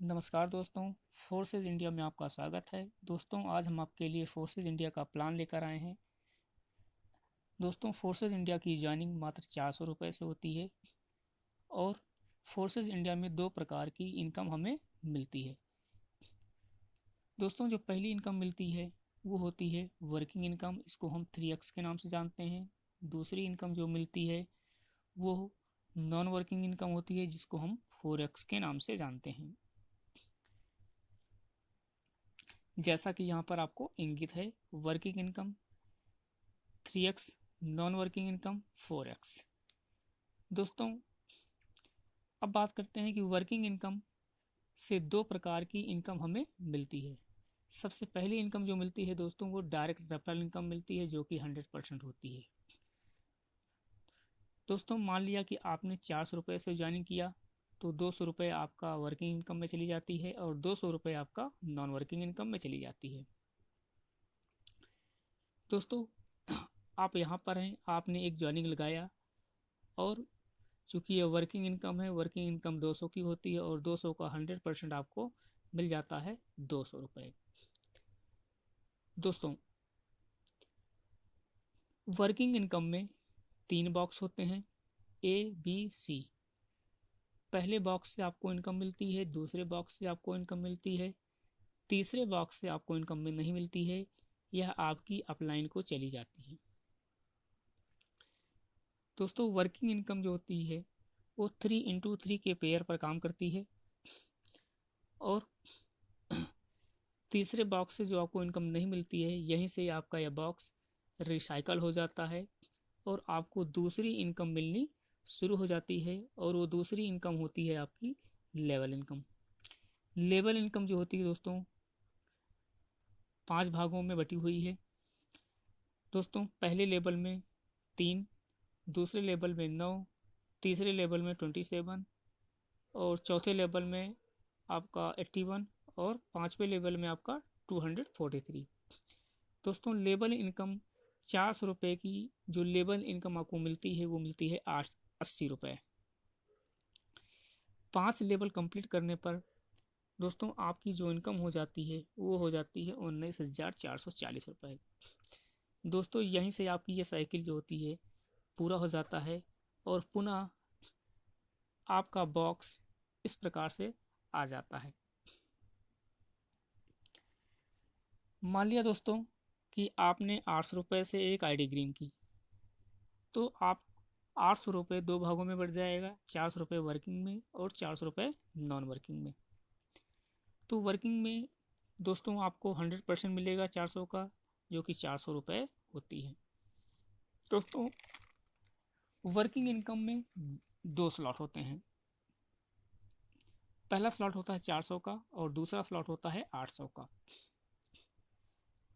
नमस्कार दोस्तों, forces India में आपका स्वागत है। दोस्तों, आज हम आपके लिए फोर्सेज इंडिया का प्लान लेकर आए हैं। दोस्तों, फोर्सेज इंडिया की ज्वाइनिंग मात्र 400 रुपये से होती है और फोर्सेज इंडिया में दो प्रकार की इनकम हमें मिलती है। दोस्तों, जो पहली इनकम मिलती है वो होती है वर्किंग इनकम, इसको हम 3x के नाम से जानते हैं। दूसरी इनकम जो मिलती है वो नॉन वर्किंग इनकम होती है, जिसको हम 4x के नाम से जानते हैं। जैसा कि यहाँ पर आपको इंगित है, working income 3x, non working income 4x। दोस्तों, अब बात करते हैं कि वर्किंग इनकम से दो प्रकार की इनकम हमें मिलती है। सबसे पहली इनकम जो मिलती है दोस्तों, वो डायरेक्ट रेफरल इनकम मिलती है, जो कि 100% होती है। दोस्तों, मान लिया कि आपने 400 रुपये से ज्वाइनिंग किया तो 200 रुपये आपका वर्किंग इनकम में चली जाती है और 200 रुपये आपका नॉन वर्किंग इनकम में चली जाती है। दोस्तों, आप यहाँ पर हैं, आपने एक ज्वाइनिंग लगाया और चूँकि ये वर्किंग इनकम है, वर्किंग इनकम 200 की होती है और 200 का 100% आपको मिल जाता है 200 रुपये। दोस्तों, वर्किंग इनकम में 3 बॉक्स होते हैं, ABC। पहले बॉक्स से आपको इनकम मिलती है, दूसरे बॉक्स से आपको इनकम मिलती है, तीसरे बॉक्स से आपको इनकम में नहीं मिलती है, यह आपकी अपलाइन को चली जाती है। दोस्तों, वर्किंग इनकम जो होती है वो 3x3 के पेयर पर काम करती है और तीसरे बॉक्स से जो आपको इनकम नहीं मिलती है, यहीं से आपका यह बॉक्स रिसाइकल हो जाता है और आपको दूसरी इनकम मिलनी शुरू हो जाती है और वो दूसरी इनकम होती है आपकी लेवल इनकम। लेवल इनकम जो होती है दोस्तों, 5 भागों में बटी हुई है। दोस्तों, पहले लेवल में 3, दूसरे लेवल में 9, तीसरे लेवल में 27 और चौथे लेवल में आपका 81 और पाँचवें लेवल में आपका 243। दोस्तों, लेवल इनकम 400 रुपये की जो लेवल इनकम आपको मिलती है वो मिलती है 80 रुपये। 5 लेवल कंप्लीट करने पर दोस्तों आपकी जो इनकम हो जाती है वो हो जाती है 19,440 रुपये। दोस्तों, यहीं से आपकी ये साइकिल जो होती है पूरा हो जाता है और पुनः आपका बॉक्स इस प्रकार से आ जाता है। मान लिया दोस्तों कि आपने 800 रुपये से एक आईडी ग्रीन की, तो आप 800 रुपये दो भागों में बढ़ जाएगा, 400 रुपये वर्किंग में और 400 रुपये नॉन वर्किंग में। तो वर्किंग में दोस्तों आपको 100% मिलेगा 400 का, जो कि 400 रुपये होती है। दोस्तों, वर्किंग इनकम में 2 स्लॉट होते हैं। पहला स्लॉट होता है 400 का और दूसरा स्लॉट होता है 800 का।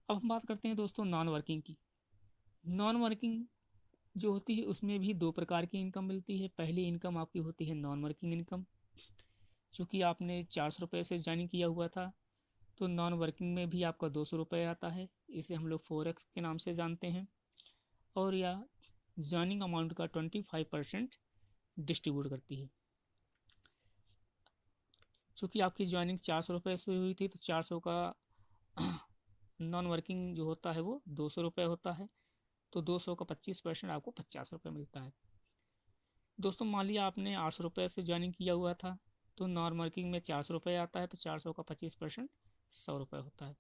अब हम बात करते हैं दोस्तों नॉन वर्किंग की। नॉन वर्किंग जो होती है उसमें भी 2 प्रकार की इनकम मिलती है। पहली इनकम आपकी होती है नॉन वर्किंग इनकम। चूँकि आपने 400 रुपये से ज्वाइनिंग किया हुआ था तो नॉन वर्किंग में भी आपका 200 रुपये आता है। इसे हम लोग 4x के नाम से जानते हैं और यह ज्वाइनिंग अमाउंट का 25% डिस्ट्रीब्यूट करती है। चूँकि आपकी ज्वाइनिंग 400 रुपये से हुई थी तो 400 का नॉन वर्किंग जो होता है वो 200 रुपये होता है, तो 200 का 25% आपको 50 रुपये मिलता है। दोस्तों, मान लिया आपने 800 रुपये से ज्वाइनिंग किया हुआ था तो नॉन वर्किंग में 400 रुपये आता है, तो 400 का 25% 100 रुपये होता है।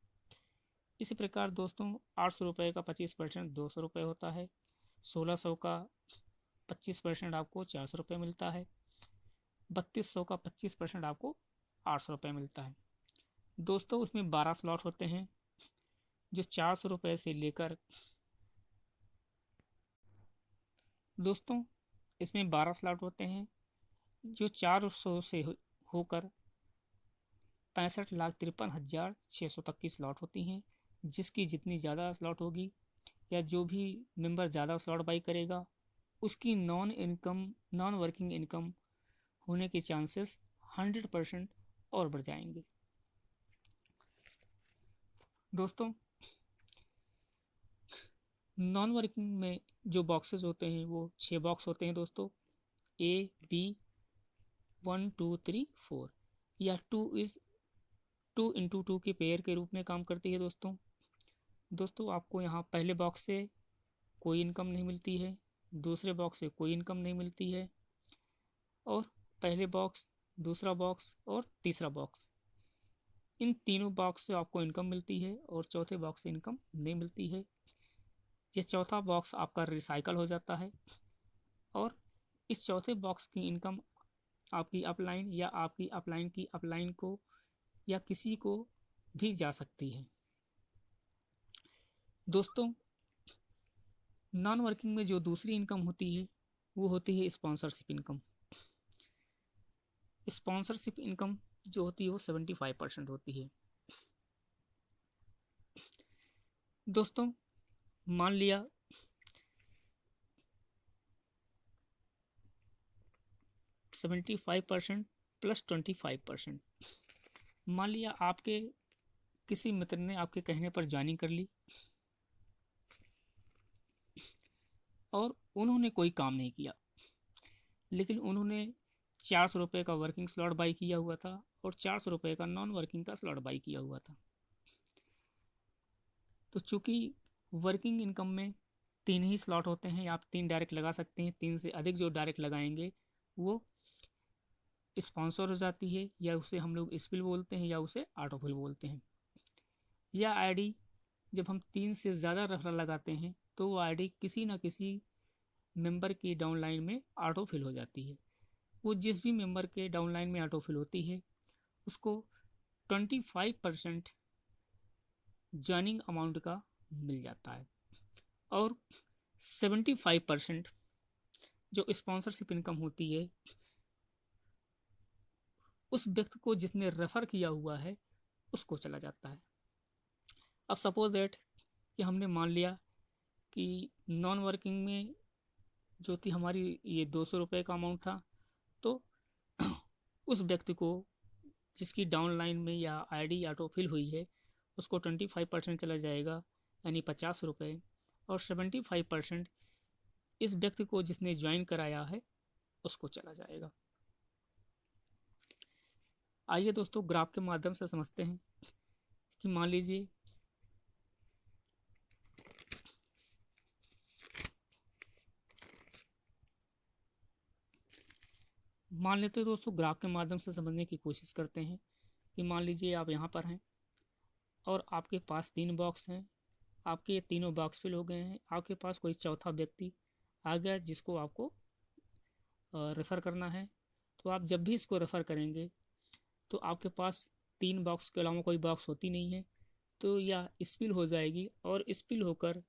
इसी प्रकार दोस्तों 800 रुपये का 25% 200 रुपये होता है। 1600 का 25% आपको 400 रुपये मिलता है। 3200 का 25% आपको 800 रुपये मिलता है। दोस्तों, उसमें 12 स्लॉट होते हैं जो 400 रुपये से लेकर दोस्तों इसमें 12 स्लॉट होते हैं जो 400 से होकर 65,53,600 तक की स्लॉट होती हैं। जिसकी जितनी ज़्यादा स्लॉट होगी या जो भी मेंबर ज़्यादा स्लॉट बाई करेगा उसकी नॉन वर्किंग इनकम होने के चांसेस 100% और बढ़ जाएंगे। दोस्तों, नॉन वर्किंग में जो बॉक्सेस होते हैं वो 6 बॉक्स होते हैं दोस्तों, A B 1 2 3 4। या 2 के पेयर के रूप में काम करती है दोस्तों आपको यहाँ पहले बॉक्स से कोई इनकम नहीं मिलती है, दूसरे बॉक्स से कोई इनकम नहीं मिलती है, और पहले बॉक्स, दूसरा बॉक्स और तीसरा बॉक्स, इन तीनों बॉक्स से आपको इनकम मिलती है और चौथे बॉक्स से इनकम नहीं मिलती है। ये चौथा बॉक्स आपका रिसाइकल हो जाता है और इस चौथे बॉक्स की इनकम आपकी अपलाइन या आपकी अपलाइन की अपलाइन को या किसी को भी जा सकती है। दोस्तों नॉन वर्किंग में जो दूसरी इनकम होती है वो होती है स्पॉन्सरशिप इनकम। स्पॉन्सरशिप इनकम जो होती है वो 75% होती है। दोस्तों मान लिया 75% प्लस 25%, मान लिया आपके किसी मित्र ने आपके कहने पर ज्वाइनिंग कर ली और उन्होंने कोई काम नहीं किया, लेकिन उन्होंने 400 रुपये का वर्किंग स्लॉट बाई किया हुआ था और 400 रुपये का नॉन वर्किंग का स्लॉट बाई किया हुआ था। तो चूंकि वर्किंग इनकम में 3 ही स्लॉट होते हैं, आप 3 डायरेक्ट लगा सकते हैं, 3 से अधिक जो डायरेक्ट लगाएंगे वो स्पॉन्सर हो जाती है, या उसे हम लोग स्पिल बोलते हैं या उसे ऑटोफिल बोलते हैं। यह आईडी जब हम 3 से ज़्यादा रेफरल लगाते हैं तो वो आईडी किसी न किसी मेंबर की डाउनलाइन में ऑटोफिल हो जाती है। वो जिस भी मेंबर के डाउनलाइन में ऑटोफिल होती है उसको 25% ज्वाइनिंग अमाउंट का मिल जाता है और 75% जो स्पॉन्सरशिप इनकम होती है उस व्यक्ति को जिसने रेफर किया हुआ है उसको चला जाता है। अब सपोज दैट कि हमने मान लिया कि नॉन वर्किंग में जो थी हमारी ये 200 रुपये का अमाउंट था, तो उस व्यक्ति को जिसकी डाउनलाइन में या आईडी ऑटोफिल हुई है उसको 25% चला जाएगा यानी 50 रुपये, और 75% इस व्यक्ति को जिसने ज्वाइन कराया है उसको चला जाएगा। आइए दोस्तों ग्राफ के माध्यम से समझते हैं कि मान लीजिए मान लेते हैं दोस्तों, ग्राफ के माध्यम से समझने की कोशिश करते हैं कि मान लीजिए आप यहाँ पर हैं और आपके पास 3 बॉक्स हैं, आपके ये तीनों बॉक्स फिल हो गए हैं, आपके पास कोई चौथा व्यक्ति आ गया जिसको आपको रेफ़र करना है। तो आप जब भी इसको रेफ़र करेंगे तो आपके पास 3 बॉक्स के अलावा कोई बॉक्स होती नहीं है, तो यह स्पिल हो जाएगी और स्पिल होकर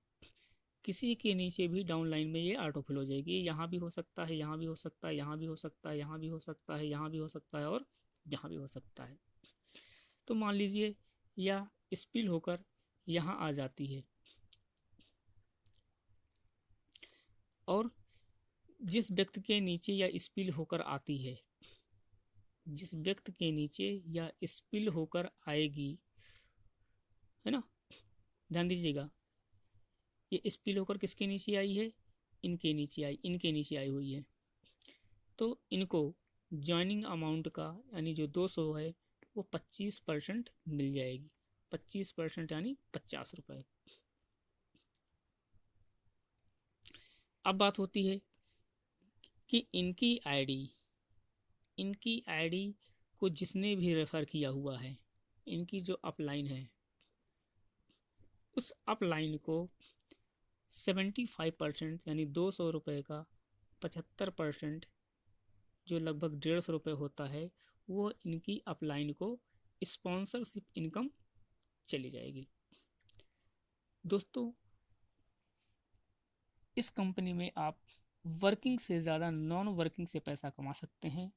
किसी के नीचे भी डाउन लाइन में ये ऑटोफिल हो जाएगी। यहाँ भी हो सकता है, यहाँ भी हो सकता है, यहाँ भी हो सकता है, यहाँ भी हो सकता है, यहाँ भी हो सकता है और यहाँ भी हो सकता है। तो मान लीजिए यह स्पिल होकर यहाँ आ जाती है और जिस व्यक्ति के नीचे यह स्पिल होकर आती है, जिस व्यक्ति के नीचे यह स्पिल होकर आएगी, है ना, ध्यान दीजिएगा, ये स्पिल होकर किसके नीचे आई है, इनके नीचे आई, इनके नीचे आई हुई है। तो इनको ज्वाइनिंग अमाउंट का यानी जो 200 है वो 25% मिल जाएगी। 25% यानी 50 रुपये। अब बात होती है कि इनकी आईडी को जिसने भी रेफर किया हुआ है, इनकी जो अपलाइन है उस अपलाइन को 75% यानी 200 रुपये का 75% जो लगभग 150 रुपये होता है वो इनकी अपलाइन को स्पॉन्सरशिप इनकम चली जाएगी। दोस्तों इस कंपनी में आप वर्किंग से ज़्यादा नॉन वर्किंग से पैसा कमा सकते हैं।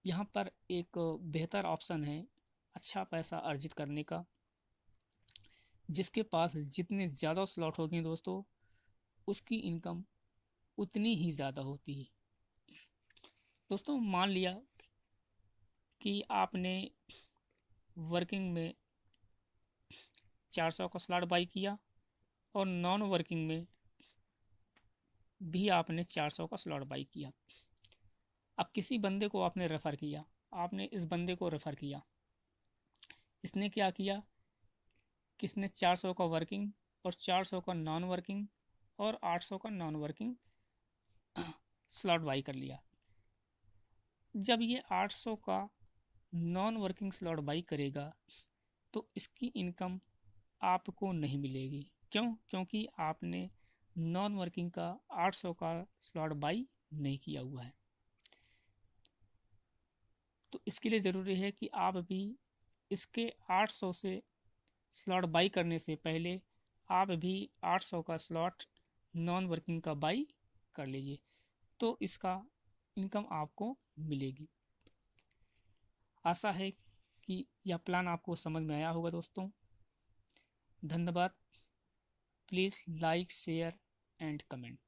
यहाँ पर एक बेहतर ऑप्शन है अच्छा पैसा अर्जित करने का। जिसके पास जितने ज़्यादा स्लॉट होंगे दोस्तों उसकी इनकम उतनी ही ज़्यादा होती है। दोस्तों मान लिया कि आपने वर्किंग में 400 का स्लॉट बाई किया और नॉन वर्किंग में भी आपने 400 का स्लॉट बाई किया। अब किसी बंदे को आपने रेफ़र किया, आपने इस बंदे को रेफ़र किया, इसने क्या किया, किसने 400 का वर्किंग और 400 का नॉन वर्किंग और 800 का नॉन वर्किंग स्लॉट बाई कर लिया। जब ये 800 का नॉन वर्किंग स्लॉट बाई करेगा तो इसकी इनकम आपको नहीं मिलेगी। क्यों? क्योंकि आपने नॉन वर्किंग का 800 का स्लॉट बाई नहीं किया हुआ है। तो इसके लिए ज़रूरी है कि आप भी इसके 800 से स्लॉट बाई करने से पहले आप भी 800 का स्लॉट नॉन वर्किंग का बाई कर लीजिए, तो इसका इनकम आपको मिलेगी। आशा है कि यह प्लान आपको समझ में आया होगा दोस्तों। धन्यवाद। Please like, share and comment.